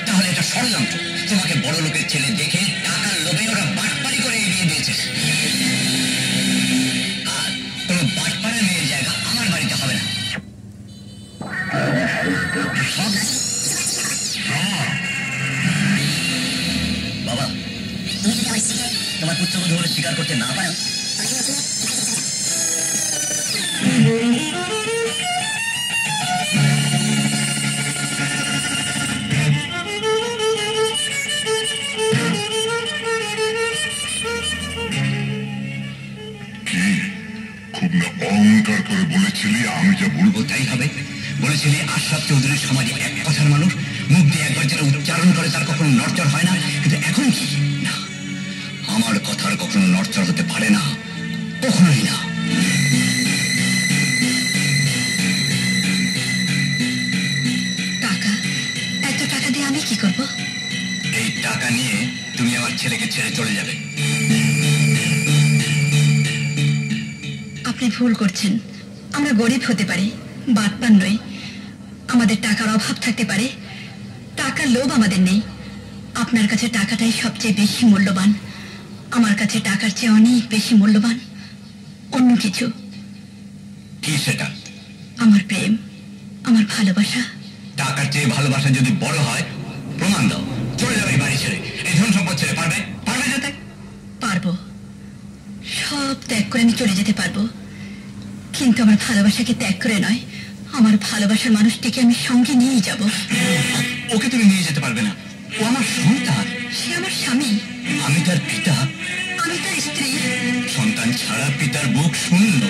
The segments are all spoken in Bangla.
তাহলে এটা ষড়যন্ত্র। তোমাকে বড় লোকের ছেলে দেখে টাকার লোভে ওরা বাটপারি করে এগিয়ে দিয়েছে। আর কোনো বাটপাড়ার মেয়ের জায়গা আমার বাড়িতে হবে না। বাবা, তুমি যদি আমার স্ত্রীকে তোমার পুত্রবধূ বলে স্বীকার করতে না পারো, অহংকার করে বলেছিলি আমি যা বলবো তাই হবে। বলেছিলি আশরাফ চৌধুরী সমাজে এক কথার মানুষ, মুখ দিয়ে একবার যেটা উচ্চারণ করে তার কখনো নড়চড় হয় না। কিন্তু এখন কি না, আমার কথার কখনো নড়চড় হতে পারে না, কখনোই না। টাকা, এত টাকা দিয়ে আমি কি করব? এই টাকা নিয়ে তুমি আমার ছেলেকে ছেড়ে চলে যাবে। আপনি ভুল করছেন। আমরা গরিব হতে পারি, বাটপার নই। আমাদের টাকার অভাব থাকতে পারে, টাকার লোভ আমাদের নেই। আপনার কাছে টাকাটাই সবচেয়ে বেশি মূল্যবান। আমার কাছে টাকার চেয়ে অনেক বেশি মূল্যবান অন্য কিছু। কি সেটা? আমার প্রেম, আমার ভালোবাসা। টাকার চেয়ে ভালোবাসা যদি বড় হয়, প্রমাণ দাও। চলে যাবে এই বাড়ি ছেড়ে, এই ধন সম্পদ ছেড়ে। পারবে? পারবে যেতে? পারবো, সব ত্যাগ করে আমি চলে যেতে পারবো। কিন্তু আমার ভালোবাসাকে ত্যাগ করে নয়, আমার ভালোবাসার মানুষটিকে আমি সঙ্গে নিয়েই যাব। ওকে তুমি নিয়ে যেতে পারবে না, ও আমার সন্তান। সে আমার স্বামী, আমি তার পিতা। আমি তার স্ত্রী। সন্তান ছাড়া পিতার বুক শূন্য।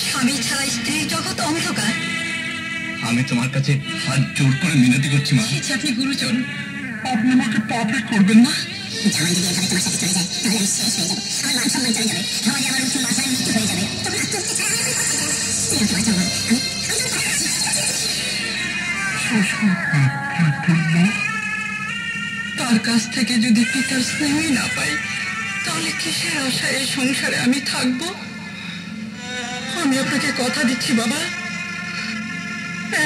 স্বামী ছাড়া স্ত্রীর জগৎ অন্ধকার। আমি তোমার কাছে হাত জোর করে মিনতি করছি মা। আপনি গুরুজন, আপনি আমাকে পাপে করবেন না। জামাই যদি এভাবে তোমার সাথে চলে যায় তাহলে আমি শেষ হয়ে যাবো। আমার মান সম্মান চলে যাবে, সমাজে আমার উচ্চ মাথায় মৃত্যু হয়ে যাবে। তোমার আত্মহত্যা ছাড়া আমি করতে চাই না। তার কাছ থেকে যদি পিতার স্নেহই না পাই, তাহলে কিসের আশায় এই সংসারে আমি থাকবো? আমি আপনাকে কথা দিচ্ছি বাবা,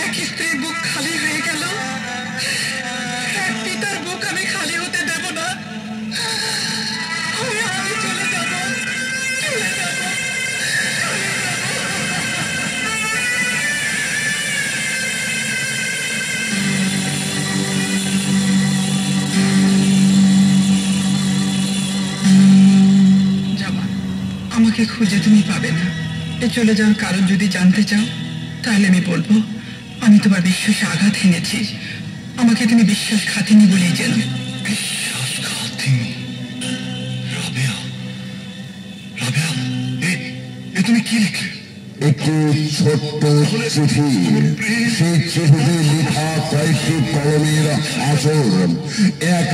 এক স্ত্রীর বুক খালি হয়ে গেল, এক পিতার বুক আমি খালি হতে দেব না। আমি চলে যাব, চলে যাব। আমাকে খুঁজে তুমি পাবে না। এ চলে যাওয়ার কারণ যদি জানতে চাও, তাহলে আমি বলবো আমি তোমার বিশ্বাসে আঘাত এনেছি। আমাকে তুমি বিশ্বাসঘাতিনী বলেই যেন। বিশ্বাসঘাতিনী? রাবেয়া, রাবেয়া, এ তুমি কি লিখলে? একটি ছোট্ট চিঠি। সেই চিঠিতে লেখা কয়েকটি কলমের আঁচড়। এক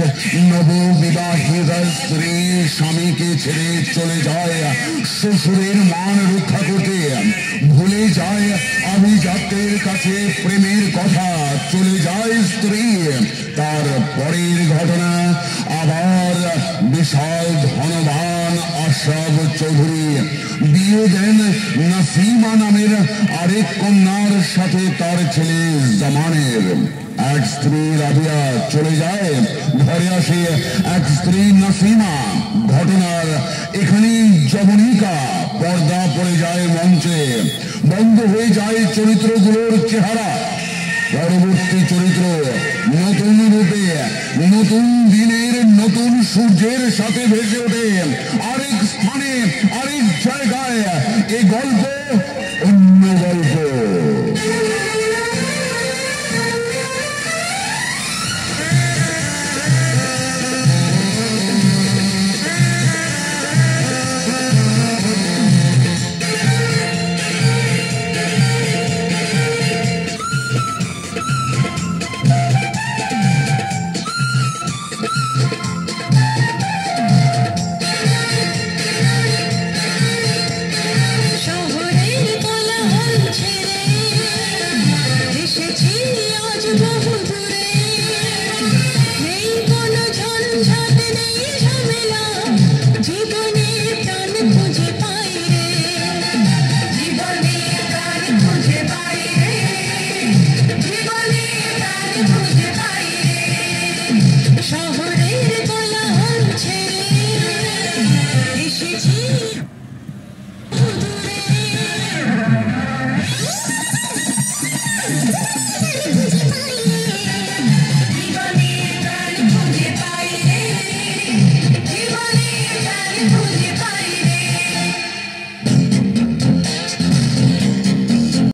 নববিবাহিত স্ত্রী স্বামীকে ছেড়ে চলে যায় শ্বশুরের মান রক্ষা করতে, ভুলে যায় আভিজাত্যের কাছে প্রেমের কথা, চলে যায় স্ত্রী। তার পরের ঘটনা আবার বিশাল ধনবান আশরাফ চৌধুরী বিয়ে দেন নাসিমা নামের আরেক কন্যার সাথে, তার ছেলে জামানের। এক স্ত্রী রাবিয়া চলে যায়, ঘরে আসে এক স্ত্রী নাসিমা। ঘটনার এখানেই যবনিকা। পর্দা পড়ে যায় মঞ্চে, বন্ধ হয়ে যায় চরিত্রগুলোর চেহারা। পরবর্তী চরিত্র নতুন রূপে, নতুন দিনের নতুন সূর্যের সাথে ভেসে ওঠে। আরেক স্থানে, আরেক